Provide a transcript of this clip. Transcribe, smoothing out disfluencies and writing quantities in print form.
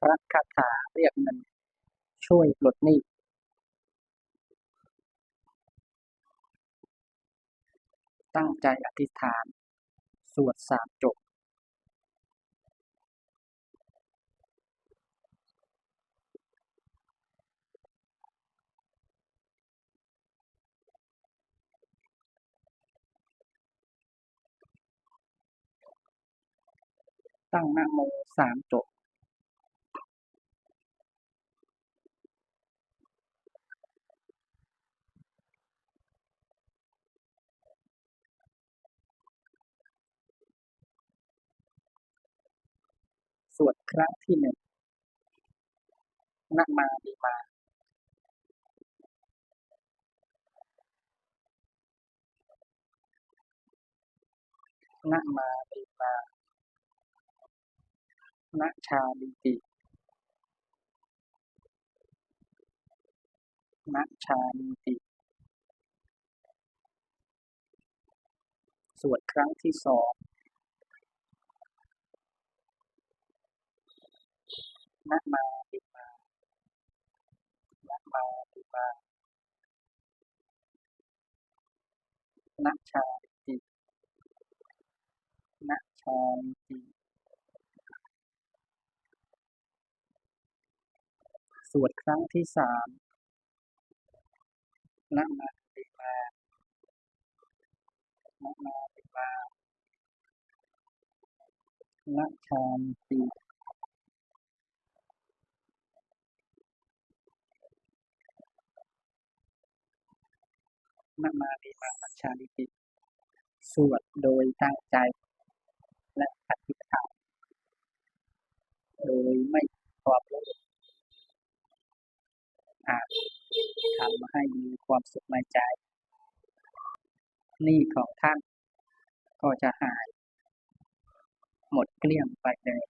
ระคาถาเรียกเงินช่วยปลดหนี้ตั้งใจอธิษฐานสวด3 จบตั้งนะโม3 จบสวดครั้งที่1นะมาดีมานะมาดีมานะชาลิตินะชาลิติสวดครั้งที่2นะมาดีมานะมาดีมานะชาลิตินะชาลิติสวดครั้งที่3นะมาดีมานะมาดีมานะชาลิตินะมาดีมานะชาลิติสวดโดยตั้งใจและอธิษฐานโดยไม่ความรู้อาจทำให้มีความสุขในใจหนี้ของท่านก็จะหายหมดเกลี้ยงไปเลย